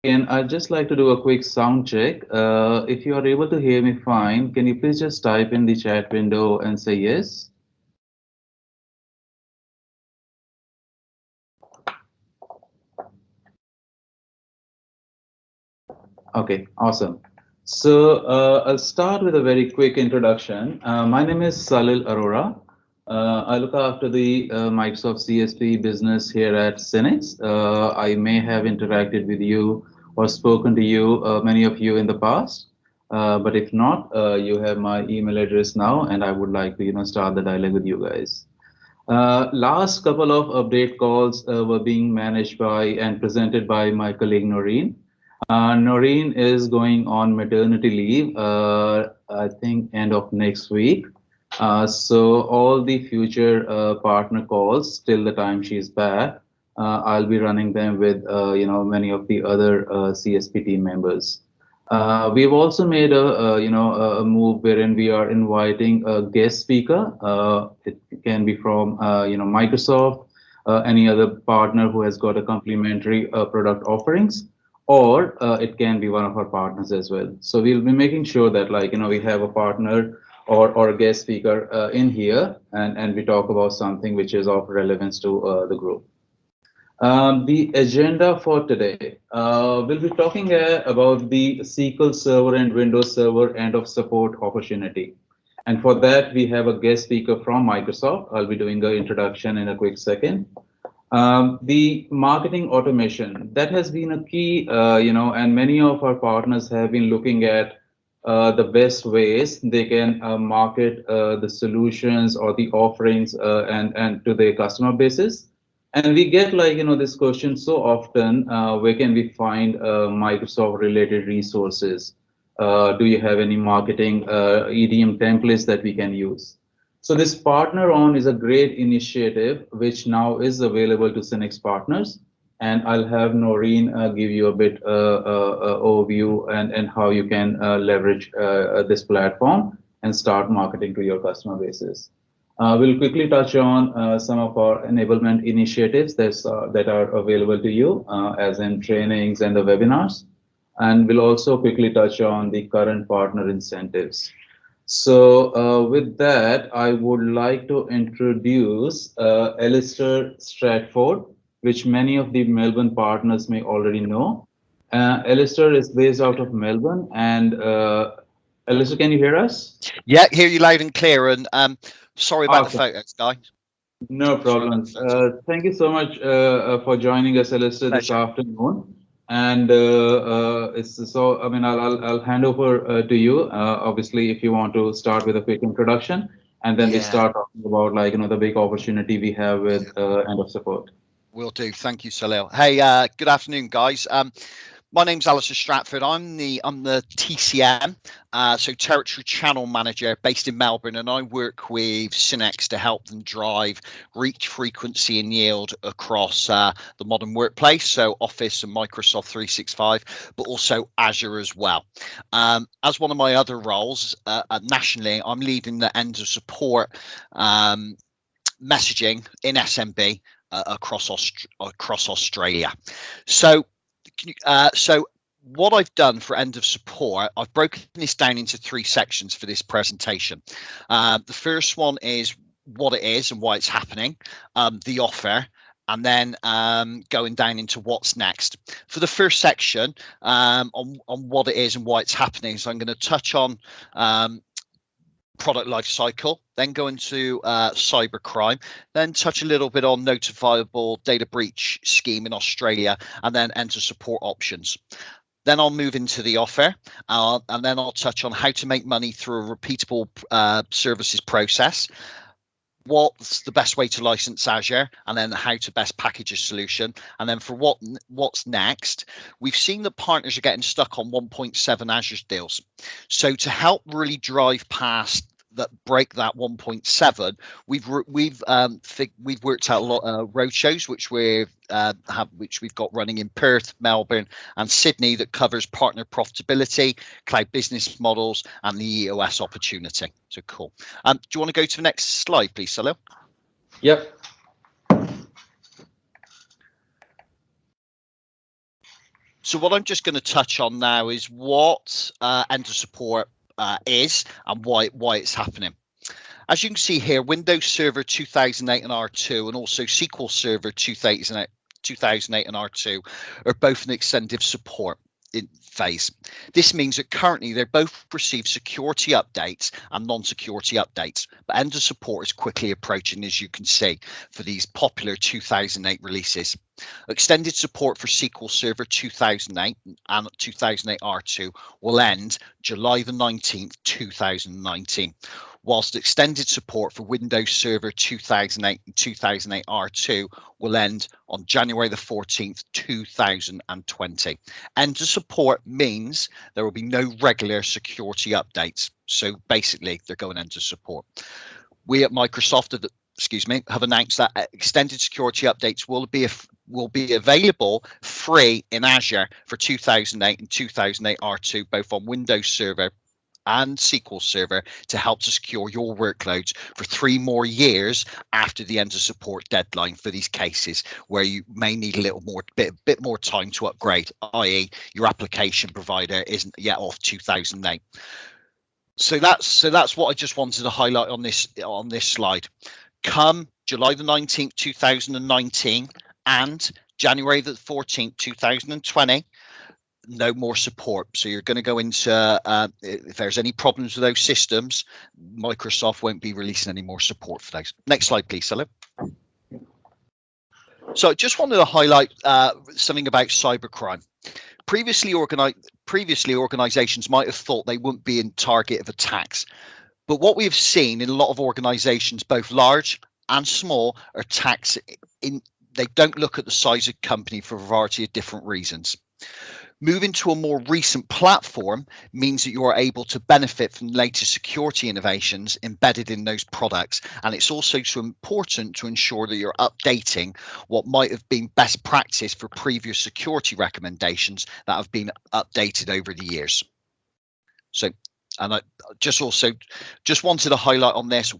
And I'd just like to do a quick sound check. If you are able to hear me fine, can you please just type in the chat window and say yes? Okay, awesome. So I'll start with a very quick introduction. My name is Salil Arora. I look after the Microsoft CSP business here at Synix. I may have interacted with you or spoken to you, many of you in the past. But if not, you have my email address now, and I would like to, start the dialogue with you guys. Last couple of update calls were being managed by and presented by my colleague Noreen. Noreen is going on maternity leave, I think end of next week. So all the future partner calls till the time she's back, I'll be running them with many of the other CSP team members. We've also made a move wherein we are inviting a guest speaker. It can be from Microsoft, any other partner who has got a complementary product offerings, or it can be one of our partners as well. So we'll be making sure that we have a partner or a guest speaker in here, and we talk about something which is of relevance to the group. The agenda for today, we'll be talking about the SQL Server and Windows Server end of support opportunity. And for that, we have a guest speaker from Microsoft. I'll be doing the introduction in a quick second. The marketing automation, that has been a key, and many of our partners have been looking at the best ways they can market the solutions or the offerings and to their customer bases. And we get this question so often, where can we find Microsoft related resources? Do you have any marketing EDM templates that we can use? So this Partner On is a great initiative, which now is available to Synix partners. And I'll have Noreen give you a bit overview and how you can leverage this platform and start marketing to your customer bases. We'll quickly touch on some of our enablement initiatives that are available to you, as in trainings and the webinars. And we'll also quickly touch on the current partner incentives. So with that, I would like to introduce Alistair Stratford, which many of the Melbourne partners may already know. Alistair is based out of Melbourne. And Alistair, can you hear us? Yeah, hear you loud and clear. And sorry about the Awesome. photos, guy. No Sorry about problems. the photos. Thank you so much for joining us, Alistair, this Pleasure. afternoon. And it's so. I mean, I'll hand over to you. Obviously, if you want to start with a quick introduction, and then we Yeah, start talking about the big opportunity we have with end of support. will do. Thank you, Salil. Hey, good afternoon, guys. My name's Alistair Stratford. I'm the TCM, so Territory Channel Manager, based in Melbourne, and I work with Synix to help them drive reach, frequency, and yield across the modern workplace, so Office and Microsoft 365, but also Azure as well. As one of my other roles nationally, I'm leading the end of support messaging in SMB across Australia. So what I've done for end of support, I've broken this down into 3 sections for this presentation. The first one is what it is and why it's happening, the offer, and then going down into what's next. For the first section, on what it is and why it's happening, so I'm going to touch on product life cycle, then go into cybercrime, then touch a little bit on notifiable data breach scheme in Australia, and then enter support options. Then I'll move into the offer, and then I'll touch on how to make money through a repeatable services process, what's the best way to license Azure, and then how to best package a solution. And then for what's next, we've seen that partners are getting stuck on 1.7 Azure deals. So to help really drive past that, break that 1.7, we've worked out a lot of roadshows which we've got running in Perth, Melbourne, and Sydney that covers partner profitability, cloud business models, and the EOS opportunity. So cool. Do you want to go to the next slide, please, Salil? Yep. So what I'm just going to touch on now is what end of support is and why it's happening. As you can see here, Windows Server 2008 and R2 and also SQL Server 2008 and R2 are both in extended support phase. This means that currently they both receive security updates and non-security updates, but end of support is quickly approaching, as you can see, for these popular 2008 releases. Extended support for SQL Server 2008 and 2008 R2 will end July the 19th, 2019. Whilst extended support for Windows Server 2008 and 2008 R2 will end on January the 14th, 2020. End of support means there will be no regular security updates. So basically, they're going into support. We at Microsoft have announced that extended security updates will be available free in Azure for 2008 and 2008 R2, both on Windows Server and SQL Server, to help to secure your workloads for 3 more years after the end of support deadline for these cases where you may need a little more bit more time to upgrade, i.e. your application provider isn't yet off 2008. So that's what I just wanted to highlight on this slide. Come July the 19th, 2019 and January the 14th, 2020, no more support. So you're going to go into if there's any problems with those systems, Microsoft won't be releasing any more support for those. Next slide, please, Sally. So I just wanted to highlight something about cybercrime. Previously, organizations might have thought they wouldn't be in target of attacks. But what we've seen in a lot of organizations, both large and small, are attacks they don't look at the size of company for a variety of different reasons. Moving to a more recent platform means that you are able to benefit from the latest security innovations embedded in those products. And it's also so important to ensure that you're updating what might have been best practice for previous security recommendations that have been updated over the years. So, and I just wanted to highlight on this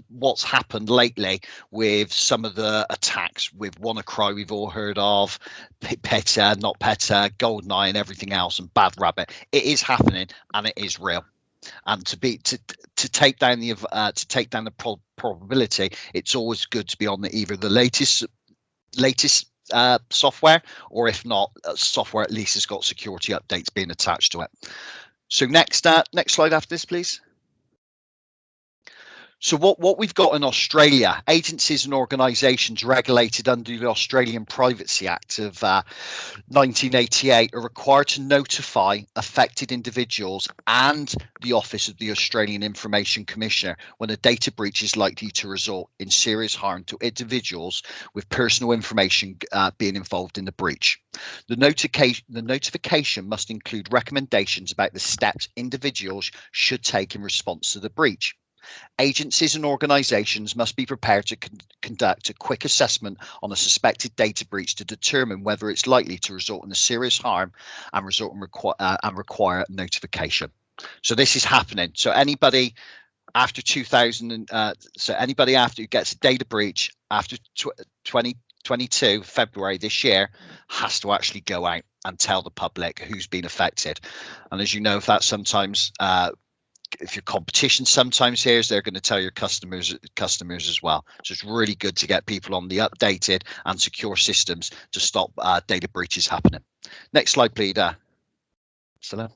what's happened lately with some of the attacks with WannaCry we've all heard of, PETA, not PETA, GoldenEye, and everything else, and Bad Rabbit. It is happening and it is real. And to take down the probability, it's always good to be on either the latest software, or if not, software at least has got security updates being attached to it. So next slide after this, please. So what we've got in Australia, agencies and organisations regulated under the Australian Privacy Act of 1988 are required to notify affected individuals and the Office of the Australian Information Commissioner when a data breach is likely to result in serious harm to individuals with personal information being involved in the breach. The notification must include recommendations about the steps individuals should take in response to the breach. Agencies and organisations must be prepared to conduct a quick assessment on a suspected data breach to determine whether it's likely to result in a serious harm and require notification. So this is happening. So anybody after 2000, so anybody after who gets a data breach after 2022 February this year has to actually go out and tell the public who's been affected. And as you know, that sometimes if your competition sometimes hears, they're going to tell your customers as well. So it's really good to get people on the updated and secure systems to stop data breaches happening. Next slide, please. So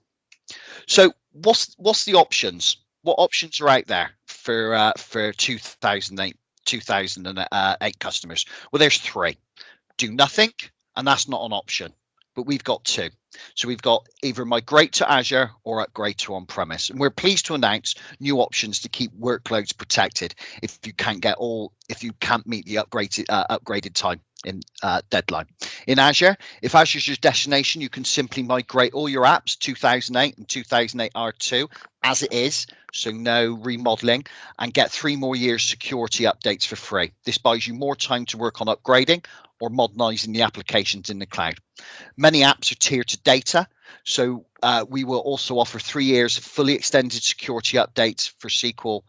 what's the options? What options are out there for 2008 customers? Well, there's 3. Do nothing, and that's not an option. But we've got 2. So we've got either migrate to Azure or upgrade to on-premise. And we're pleased to announce new options to keep workloads protected if you can't meet the upgraded time in deadline. In Azure, if Azure's your destination, you can simply migrate all your apps 2008 and 2008 R2 as it is, so no remodeling, and get 3 more years security updates for free. This buys you more time to work on upgrading or modernizing the applications in the cloud. Many apps are tiered to data, so we will also offer 3 years of fully extended security updates for SQL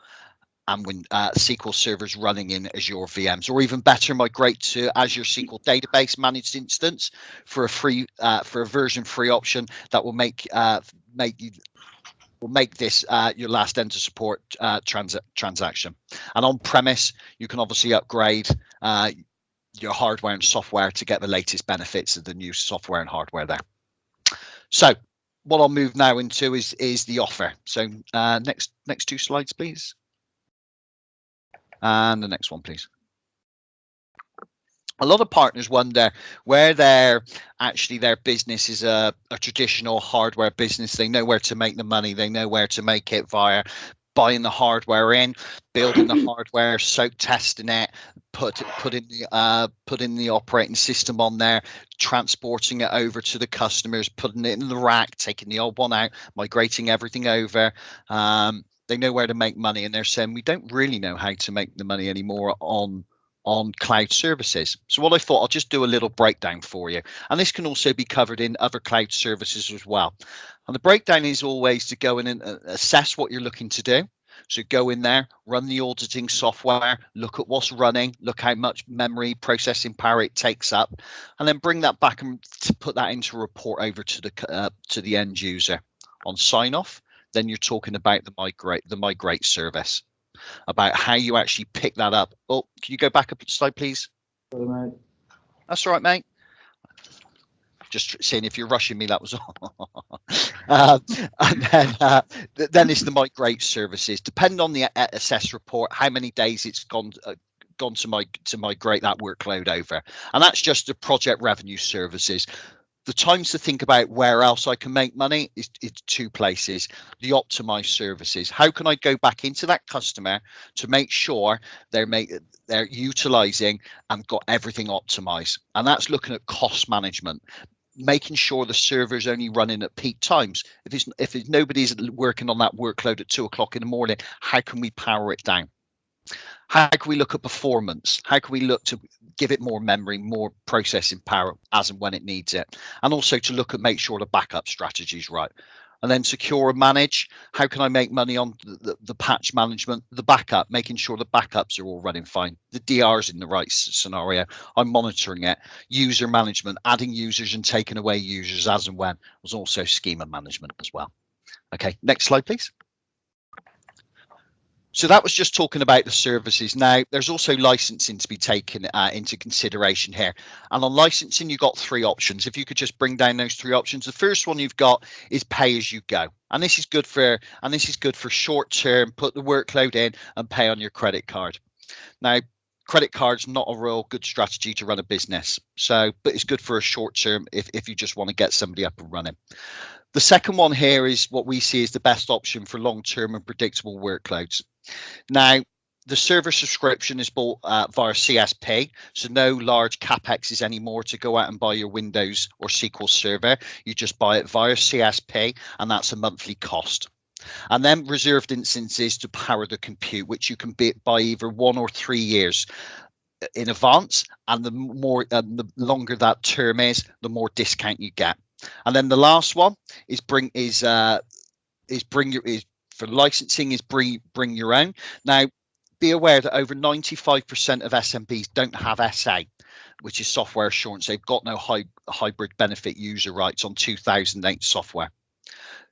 and SQL servers running in Azure VMs, or even better, migrate to Azure SQL Database Managed Instance for a version free option that will make this your last enter support transaction. And on premise, you can obviously upgrade your hardware and software to get the latest benefits of the new software and hardware there. So what I'll move now into is the offer. So next 2 slides, please. And the next one, please. A lot of partners wonder where their business is a traditional hardware business. They know where to make the money. They know where to make it via buying the hardware in, building the hardware, soak testing it, put in the operating system on there, transporting it over to the customers, putting it in the rack, taking the old one out, migrating everything over. They know where to make money, and they're saying we don't really know how to make the money anymore on cloud services. So what I thought, I'll just do a little breakdown for you, and this can also be covered in other cloud services as well. And the breakdown is always to go in and assess what you're looking to do. So go in there, run the auditing software, look at what's running, look how much memory processing power it takes up, and then bring that back and to put that into a report over to the end user. On sign off, then you're talking about the migrate service, about how you actually pick that up. Oh, can you go back a slide, please? Sorry, mate. That's all right, mate. Just seeing if you're rushing me, that was all. And then it's the migrate services. Depending on the assess report, how many days it's gone to migrate that workload over, and that's just the project revenue services. The times to think about where else I can make money is 2 places. The optimized services. How can I go back into that customer to make sure they're utilizing and got everything optimized? And that's looking at cost management, making sure the server's only running at peak times. If nobody's working on that workload at 2 o'clock in the morning, how can we power it down? How can we look at performance? How can we look to give it more memory, more processing power as and when it needs it? And also to look at make sure the backup strategy is right. And then secure and manage. How can I make money on the patch management, the backup, making sure the backups are all running fine, the DR's in the right scenario, I'm monitoring it. User management, adding users and taking away users as and when, was also schema management as well. Okay, next slide, please. So that was just talking about the services. Now, there's also licensing to be taken into consideration here. And on licensing, you've got 3 options. If you could just bring down those 3 options. The first one you've got is pay as you go. And this is good for short term, put the workload in and pay on your credit card. Now, credit card's not a real good strategy to run a business. So, but it's good for a short term if you just want to get somebody up and running. The second one here is what we see as the best option for long-term and predictable workloads. Now, the server subscription is bought via CSP, so no large CapEx anymore to go out and buy your Windows or SQL server. You just buy it via CSP, and that's a monthly cost. And then reserved instances to power the compute, which you can buy either 1 or 3 years in advance, and the longer that term is, the more discount you get. And then the last one is bring your own. Now, be aware that over 95% of SMBs don't have SA, which is software assurance. They've got no hybrid benefit user rights on 2008 software.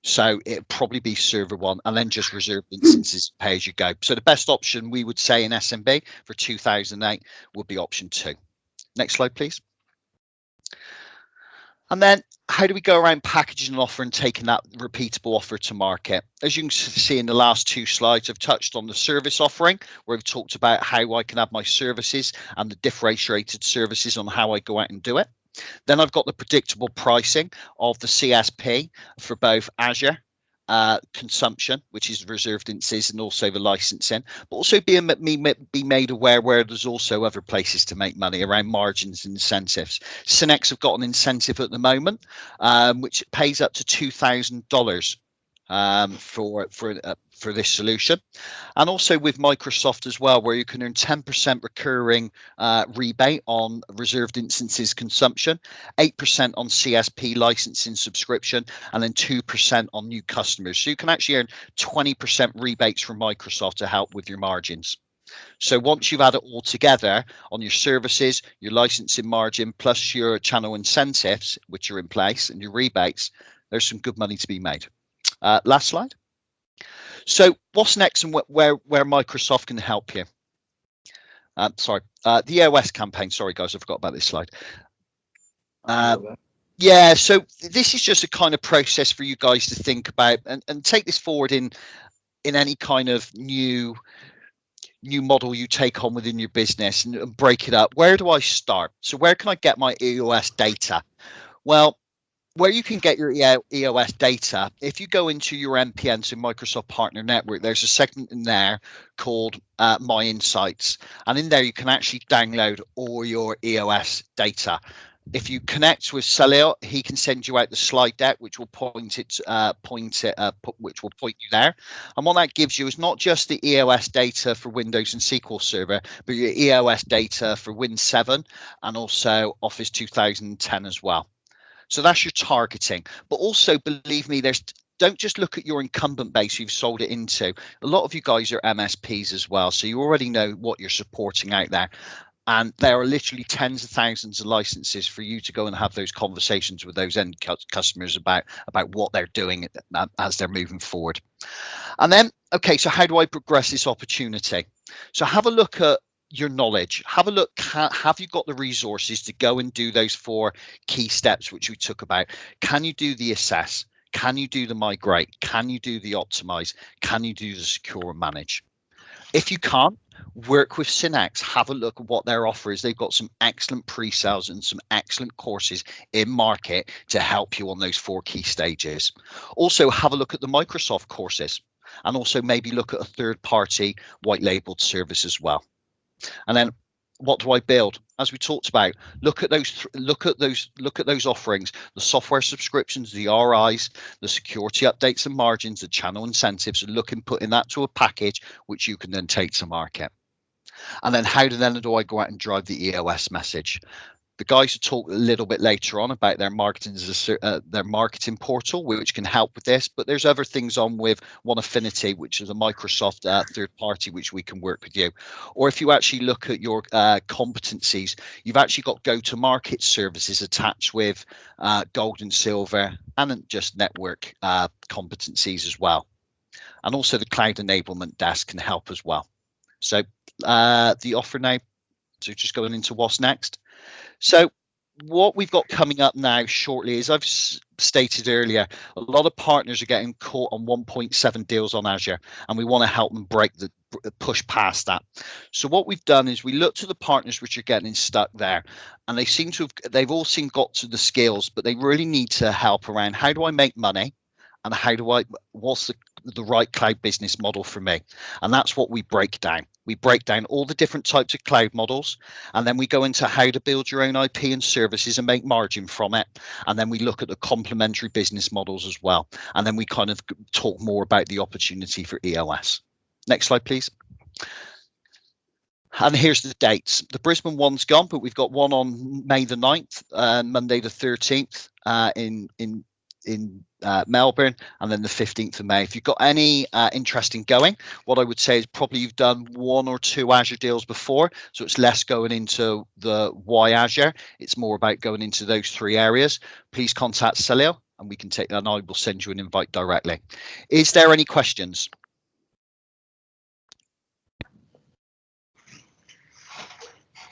So it'd probably be server 1 and then just reserved instances, pay as you go. So the best option we would say in SMB for 2008 would be option 2. Next slide, please. And then how do we go around packaging an offer and taking that repeatable offer to market? As you can see in the last 2 slides, I've touched on the service offering, where I've talked about how I can have my services and the differentiated services on how I go out and do it. Then I've got the predictable pricing of the CSP for both Azure consumption, which is reserved instances, and also the licensing, but also be made aware where there's also other places to make money around margins and incentives. Synex have got an incentive at the moment, which pays up to $2,000 for this solution, and also with Microsoft as well, where you can earn 10% recurring rebate on reserved instances consumption, 8% on CSP licensing subscription, and then 2% on new customers. So you can actually earn 20% rebates from Microsoft to help with your margins. So once you've had it all together on your services, your licensing margin, plus your channel incentives, which are in place, and your rebates, there's some good money to be made. Last slide. So what's next and where Microsoft can help you? The EOS campaign. Sorry, guys, I forgot about this slide. Yeah, so this is just a kind of process for you guys to think about and take this forward in any kind of new model you take on within your business and break it up. Where do I start? So where can I get my EOS data? Well, where you can get your EOS data, if you go into your MPN, so Microsoft Partner Network, there's a segment in there called My Insights. And in there, you can actually download all your EOS data. If you connect with Salil, he can send you out the slide deck, which will point you there. And what that gives you is not just the EOS data for Windows and SQL Server, but your EOS data for Win 7 and also Office 2010 as well. So that's your targeting. But also, believe me, don't just look at your incumbent base you've sold it into. A lot of you guys are MSPs as well, so you already know what you're supporting out there. And there are literally tens of thousands of licenses for you to go and have those conversations with those end customers about what they're doing as they're moving forward. And then, okay, so how do I progress this opportunity? So have a look at your knowledge. Have a look, have you got the resources to go and do those 4 key steps which we took about? Can you do the assess? Can you do the migrate? Can you do the optimize? Can you do the secure and manage? If you can't, work with Synax, have a look at what their offer is. They've got some excellent pre-sales and some excellent courses in market to help you on those 4 key stages. Also, have a look at the Microsoft courses and also maybe look at a third-party white labeled service as well. And then what do I build? As we talked about, look at those offerings, the software subscriptions, the RIs, the security updates and margins, the channel incentives, and putting that to a package which you can then take to market. And then how do I go out and drive the EOS message? The guys will talk a little bit later on about their marketing portal, which can help with this. But there's other things on with One Affinity, which is a Microsoft third party, which we can work with you. Or if you actually look at your competencies, you've actually got go-to-market services attached with gold and silver and just network competencies as well. And also the cloud enablement desk can help as well. So the offer now, so just going into what's next. So what we've got coming up now shortly, as I've stated earlier, a lot of partners are getting caught on 1.7 deals on Azure, and we want to help them push past that. So what we've done is we looked at the partners which are getting stuck there, and they've all got to the skills, but they really need to help around how do I make money, and what's the right cloud business model for me. And that's what we break down. We break down all the different types of cloud models, and then we go into how to build your own IP and services and make margin from it. And then we look at the complementary business models as well. And then we kind of talk more about the opportunity for EOS. Next slide, please. And here's the dates. The Brisbane one's gone, but we've got one on May the 9th, Monday the 13th in Melbourne, and then the 15th of May. If you've got any interest in going, what I would say is probably you've done 1 or 2 Azure deals before, so it's less going into the why Azure. It's more about going into those 3 areas. Please contact Salil, and we can take that, and I will send you an invite directly. Is there any questions?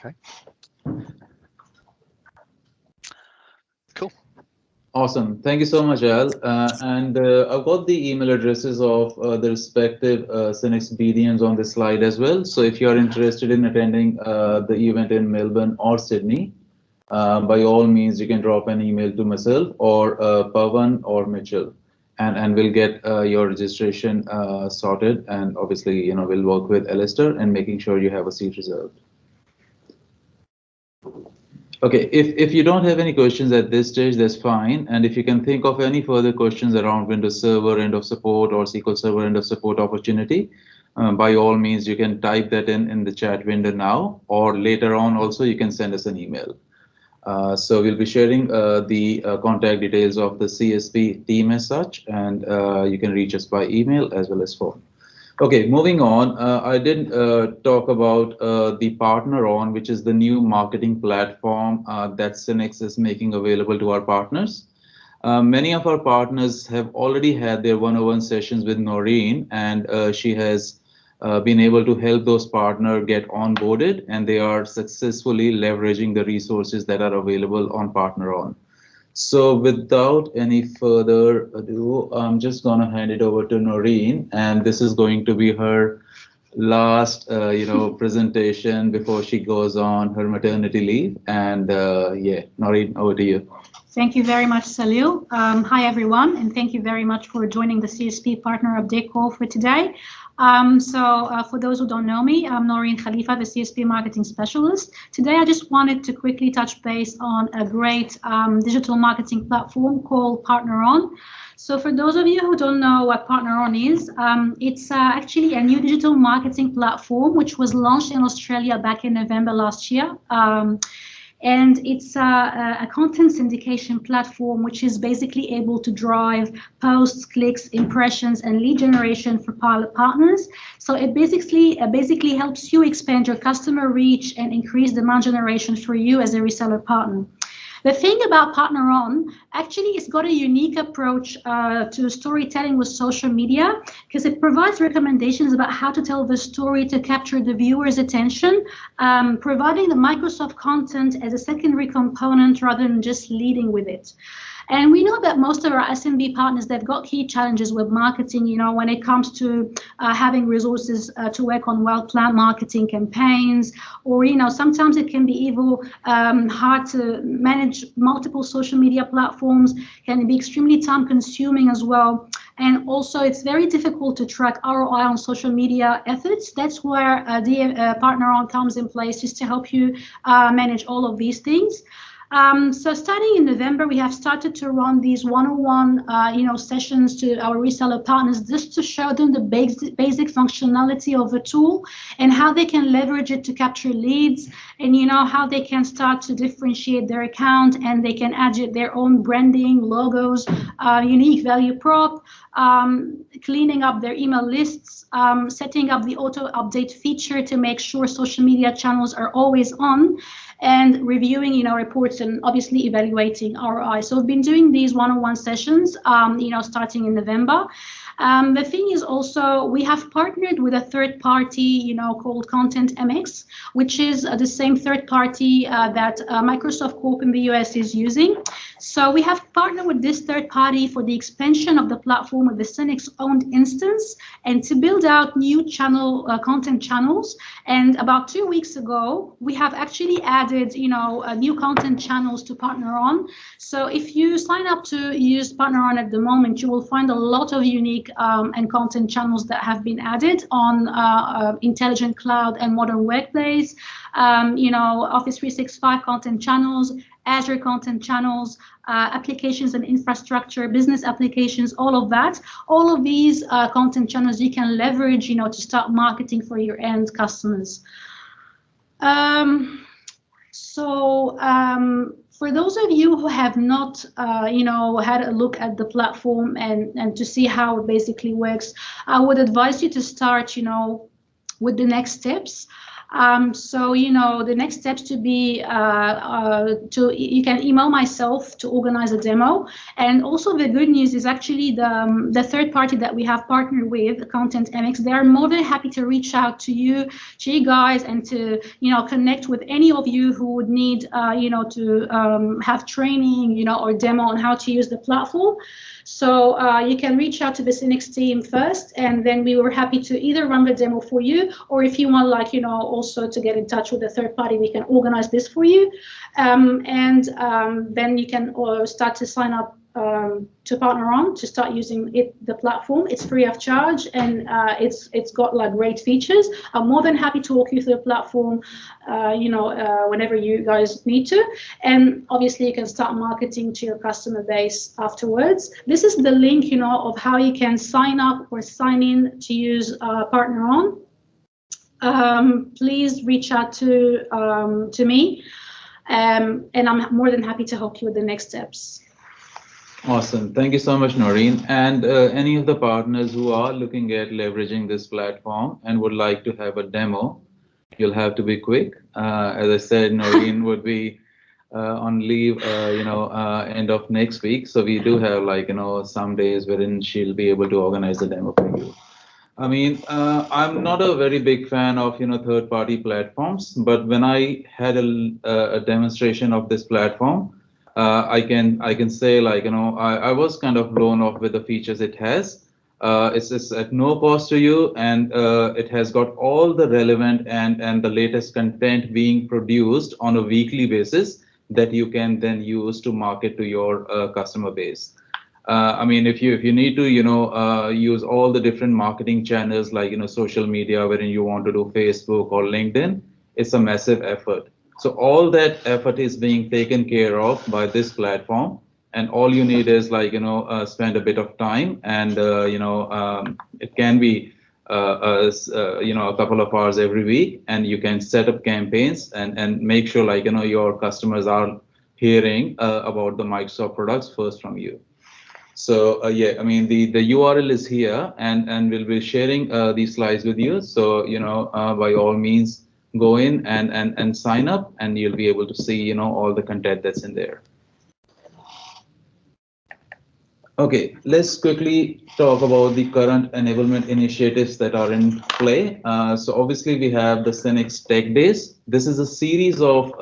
Okay. Cool. Awesome. Thank you so much, Al. And I've got the email addresses of the respective Synax BDMs on this slide as well. So if you're interested in attending the event in Melbourne or Sydney, by all means, you can drop an email to myself or Pavan or Mitchell, and we'll get your registration sorted. And obviously, we'll work with Alistair and making sure you have a seat reserved. Okay, if you don't have any questions at this stage, that's fine. And if you can think of any further questions around Windows Server end of support or SQL Server end of support opportunity, by all means, you can type that in the chat window now, or later on also you can send us an email. So we'll be sharing the contact details of the CSP team as such, and you can reach us by email as well as phone. Okay, moving on. I did talk about the Partner On, which is the new marketing platform that Synnex is making available to our partners. Many of our partners have already had their one-on-one sessions with Noreen, and she has been able to help those partners get onboarded, and they are successfully leveraging the resources that are available on Partner On. So without any further ado, I'm just gonna hand it over to Noreen, and this is going to be her last, presentation before she goes on her maternity leave. And yeah, Noreen, over to you. Thank you very much, Salil. Hi, everyone, and thank you very much for joining the CSP Partner Update call for today. For those who don't know me, I'm Noreen Khalifa, the CSP Marketing Specialist. Today, I just wanted to quickly touch base on a great digital marketing platform called Partner On. So for those of you who don't know what Partner On is, it's actually a new digital marketing platform which was launched in Australia back in November last year. And it's a content syndication platform which is basically able to drive posts, clicks, impressions, and lead generation for pilot partners. So it basically helps you expand your customer reach and increase demand generation for you as a reseller partner. The thing about Partner On, actually, it's got a unique approach to storytelling with social media, because it provides recommendations about how to tell the story to capture the viewer's attention, providing the Microsoft content as a secondary component rather than just leading with it. And we know that most of our SMB partners, they've got key challenges with marketing, when it comes to having resources to work on well-planned marketing campaigns, or, sometimes it can be even hard to manage multiple social media platforms, can be extremely time consuming as well. And also it's very difficult to track ROI on social media efforts. That's where the Partner On comes in place, just to help you manage all of these things. So starting in November, we have started to run these one-on-one, sessions to our reseller partners, just to show them the basic functionality of the tool and how they can leverage it to capture leads, and how they can start to differentiate their account, and they can add their own branding, logos, unique value prop, cleaning up their email lists, setting up the auto update feature to make sure social media channels are always on, and reviewing, reports, and obviously evaluating ROI. So we've been doing these one-on-one sessions, starting in November. The thing is also, we have partnered with a third party, called Content MX, which is the same third party that Microsoft Corp in the US is using. So we have partnered with this third party for the expansion of the platform with the Synnex owned instance, and to build out new content channels. And about 2 weeks ago, we have actually added, new content channels to Partner On. So if you sign up to use Partner On at the moment, you will find a lot of unique and content channels that have been added on Intelligent Cloud and Modern Workplace, Office 365 content channels, Azure content channels, applications and infrastructure, business applications, all of that. All of these content channels you can leverage, to start marketing for your end customers. For those of you who have not, had a look at the platform and to see how it basically works, I would advise you to start, with the next steps. The next steps to be you can email myself to organize a demo. And also the good news is actually the third party that we have partnered with, Content MX, they are more than happy to reach out to you guys, and to connect with any of you who would need to have training or demo on how to use the platform. So you can reach out to the Synnex team first, and then we were happy to either run the demo for you, or if you want, also to get in touch with a third party, we can organize this for you. Then you can start to sign up to partner on, to start using the platform. It's free of charge, and it's got like great features. I'm more than happy to walk you through the platform, whenever you guys need to. And obviously, you can start marketing to your customer base afterwards. This is the link, of how you can sign up or sign in to use Partner On. Please reach out to me, and I'm more than happy to help you with the next steps. Awesome. Thank you so much, Noreen. And any of the partners who are looking at leveraging this platform and would like to have a demo, you'll have to be quick. As I said, Noreen would be on leave, end of next week. So we do have some days wherein she'll be able to organize a demo for you. I mean, I'm not a very big fan of third-party platforms, but when I had a demonstration of this platform, I can say I was kind of blown off with the features it has. It's at no cost to you, and it has got all the relevant and the latest content being produced on a weekly basis that you can then use to market to your customer base. I mean, if you need to use all the different marketing channels like social media, wherein you want to do Facebook or LinkedIn, it's a massive effort. So all that effort is being taken care of by this platform, and all you need is spend a bit of time, and it can be a couple of hours every week, and you can set up campaigns and make sure your customers are hearing about the Microsoft products first from you. So yeah, I mean the URL is here, and we'll be sharing these slides with you. So by all means, go in and sign up, and you'll be able to see all the content that's in there. Okay, let's quickly talk about the current enablement initiatives that are in play. So obviously we have the Synix Tech Days. This is a series of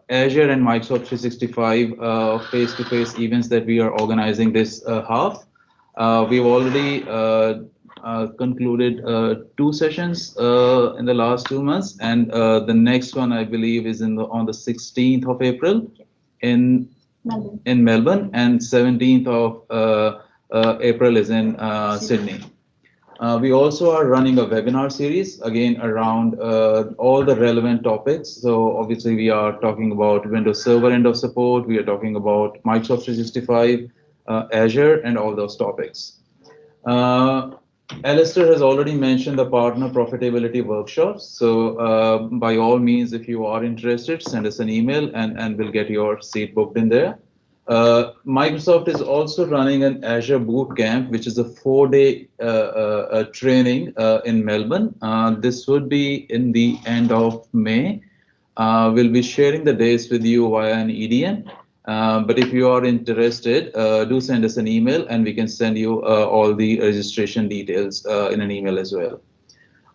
Azure and Microsoft 365 face-to-face events that we are organizing this half. We've already concluded 2 sessions in the last 2 months, and the next one I believe is on the 16th of April in Melbourne, and 17th of April is in Sydney. We also are running a webinar series, again, around all the relevant topics. So obviously we are talking about Windows Server end of support, we are talking about Microsoft 365, Azure, and all those topics. Alistair has already mentioned the partner profitability workshops. So by all means, if you are interested, send us an email, and we'll get your seat booked in there. Microsoft is also running an Azure Bootcamp, which is a 4-day training in Melbourne. This would be in the end of May. We'll be sharing the dates with you via an EDN. But if you are interested, do send us an email, and we can send you all the registration details in an email as well.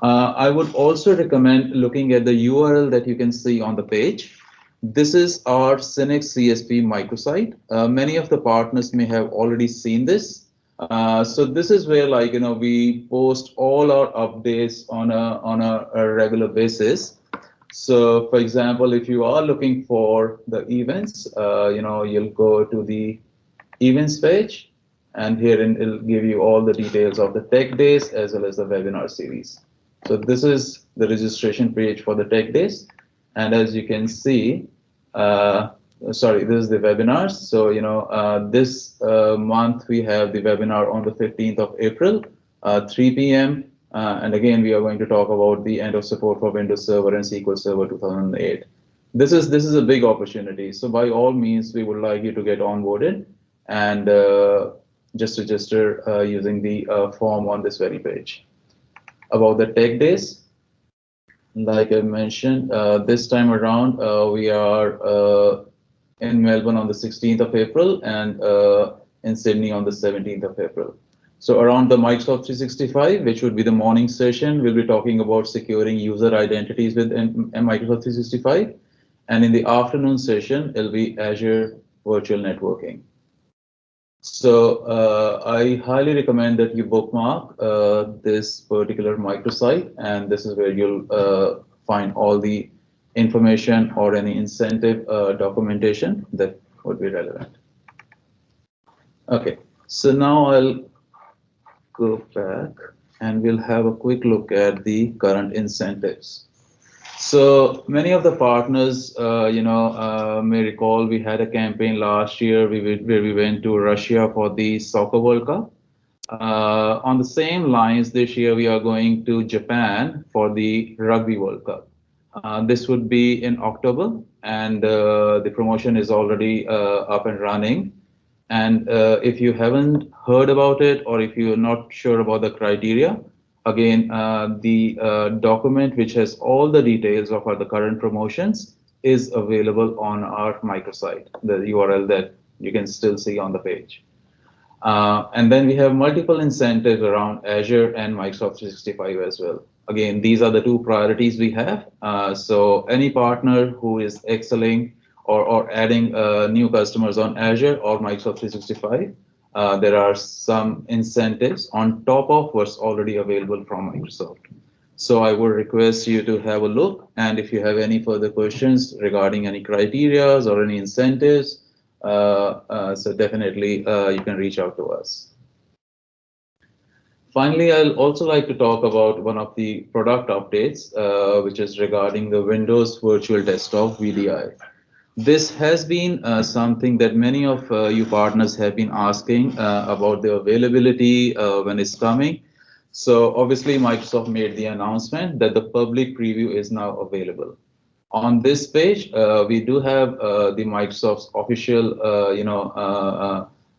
I would also recommend looking at the URL that you can see on the page. This is our Arsenic Csp Microsite. Many of the partners may have already seen this. So this is where we post all our updates on a regular basis. So for example, if you are looking for the events, you'll go to the events page, and here it'll give you all the details of the tech days as well as the webinar series. So this is the registration page for the tech days, and as you can see, sorry, this is the webinars. So this month we have the webinar on the 15th of April, 3 p.m. And again, we are going to talk about the end of support for Windows Server and SQL Server 2008. This is a big opportunity. So by all means, we would like you to get onboarded and just register using the form on this very page. About the tech days, like I mentioned, this time around, we are in Melbourne on the 16th of April and in Sydney on the 17th of April. So around the Microsoft 365, which would be the morning session, we'll be talking about securing user identities with Microsoft 365. And in the afternoon session, it'll be Azure Virtual Networking. So I highly recommend that you bookmark this particular microsite, and this is where you'll find all the information or any incentive documentation that would be relevant. Okay, so now I'll go back and we'll have a quick look at the current incentives. So many of the partners, may recall we had a campaign last year where we went to Russia for the Soccer World Cup. On the same lines, this year we are going to Japan for the Rugby World Cup. This would be in October, and the promotion is already up and running. And if you haven't heard about it, or if you're not sure about the criteria, again, the document which has all the details of the current promotions is available on our microsite, the URL that you can still see on the page. And then we have multiple incentives around Azure and Microsoft 365 as well. Again, these are the two priorities we have. So any partner who is excelling or adding new customers on Azure or Microsoft 365, there are some incentives on top of what's already available from Microsoft. So I would request you to have a look, and if you have any further questions regarding any criterias or any incentives, so definitely you can reach out to us. Finally, I'll also like to talk about one of the product updates, which is regarding the Windows Virtual Desktop VDI. This has been something that many of you partners have been asking about the availability when it's coming. So obviously Microsoft made the announcement that the public preview is now available. On this page, we do have the Microsoft's official,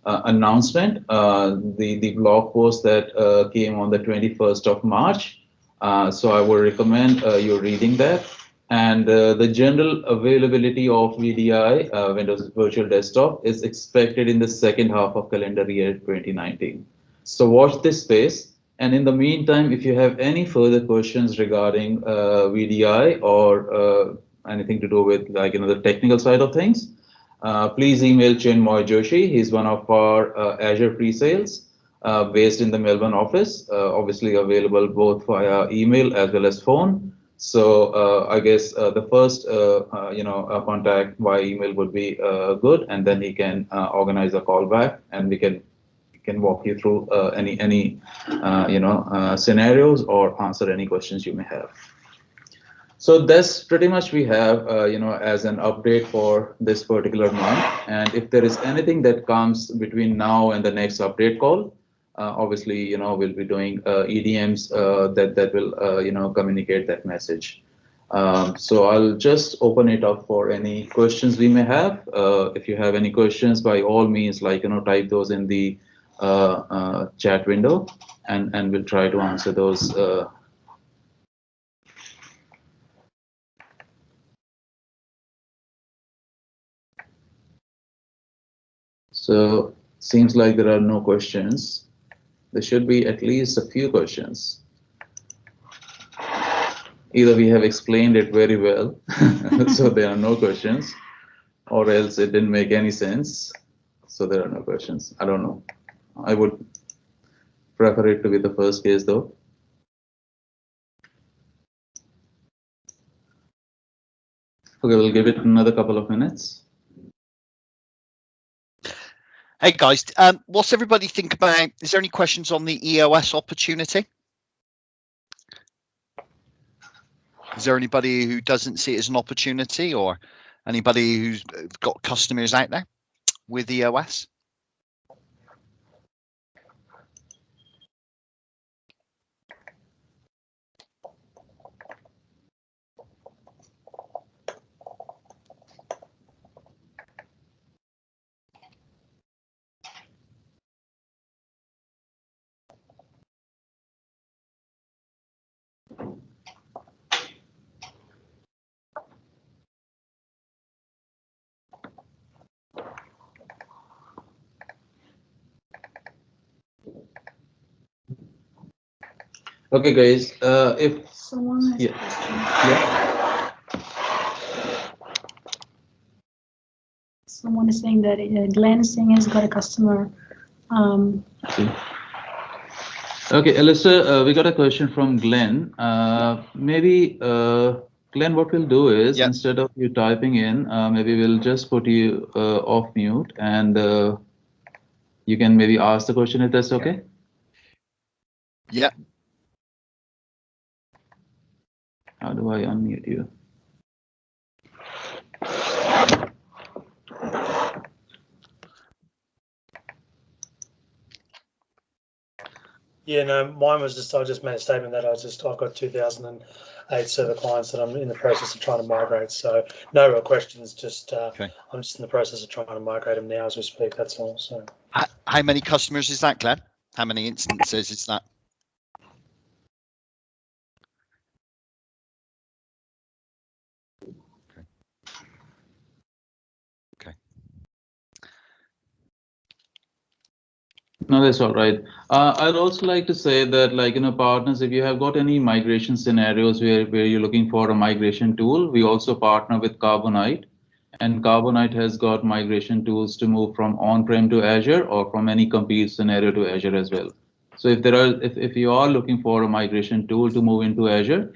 announcement, the blog post that came on the 21st of March. So I would recommend you reading that. And the general availability of VDI, Windows Virtual Desktop, is expected in the second half of calendar year 2019. So watch this space. And in the meantime, if you have any further questions regarding VDI or anything to do with the technical side of things, please email Chinmoy Joshi. He's one of our Azure pre-sales based in the Melbourne office, obviously available both via email as well as phone. So I guess the first contact via email would be good, and then he can organize a call back, and we can walk you through any scenarios or answer any questions you may have. So that's pretty much we have as an update for this particular month. And if there is anything that comes between now and the next update call, obviously we'll be doing EDMs that will communicate that message. So I'll just open it up for any questions we may have. If you have any questions, by all means, type those in the chat window, and we'll try to answer those. So seems like there are no questions. There should be at least a few questions. Either we have explained it very well, so there are no questions, or else it didn't make any sense, so there are no questions. I don't know. I would prefer it to be the first case though. Okay, we'll give it another couple of minutes. Hey guys, what's everybody think about? Is there any questions on the EOS opportunity? Is there anybody who doesn't see it as an opportunity, or anybody who's got customers out there with EOS? Okay, guys. If someone has a question. Someone is saying that Glenn is saying he's got a customer. Okay, Alistair, we got a question from Glenn. Maybe, Glenn, what we'll do is, instead of you typing in, maybe we'll just put you off mute, and you can maybe ask the question if that's okay. Yeah. How do I unmute you? Yeah, no, mine was just, I just made a statement that I've got 2008 server clients that I'm in the process of trying to migrate. So no real questions, just Okay. I'm just in the process of trying to migrate them now as we speak, that's all. So How many customers is that, Glenn? How many instances is that? No, that's all right. I'd also like to say that, like, partners, if you have got any migration scenarios where you're looking for a migration tool, we also partner with Carbonite, and Carbonite has got migration tools to move from on-prem to Azure or from any compete scenario to Azure as well. So if you are looking for a migration tool to move into Azure,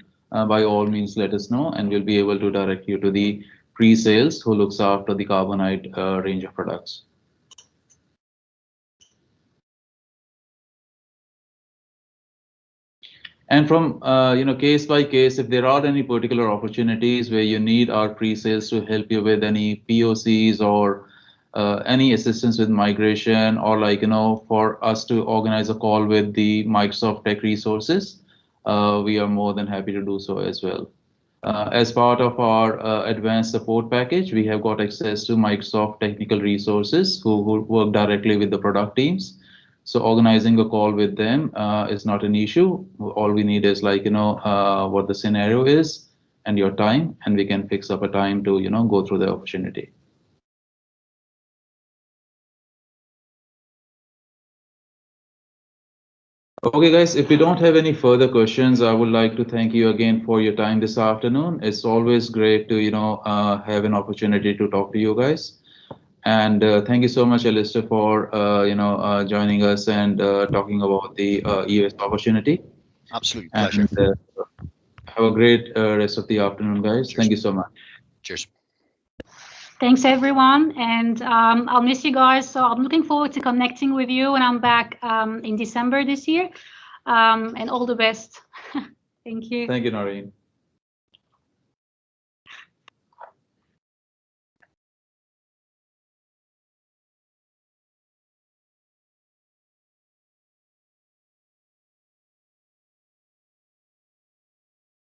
by all means, let us know, and we'll be able to direct you to the pre-sales who looks after the Carbonite range of products. And from case by case, if there are any particular opportunities where you need our pre-sales to help you with any POCs or any assistance with migration, or for us to organize a call with the Microsoft Tech resources, we are more than happy to do so as well. As part of our advanced support package, we have got access to Microsoft technical resources who work directly with the product teams. So organizing a call with them is not an issue. All we need is what the scenario is and your time, and we can fix up a time to go through the opportunity. Okay, guys, if we don't have any further questions, I would like to thank you again for your time this afternoon. It's always great to have an opportunity to talk to you guys. And thank you so much, Alistair, for joining us and talking about the EOS opportunity. Absolute pleasure. And have a great rest of the afternoon, guys. Cheers. Thank you so much. Cheers. Thanks, everyone, and I'll miss you guys. So I'm looking forward to connecting with you when I'm back in December this year. And all the best. Thank you. Thank you, Noreen.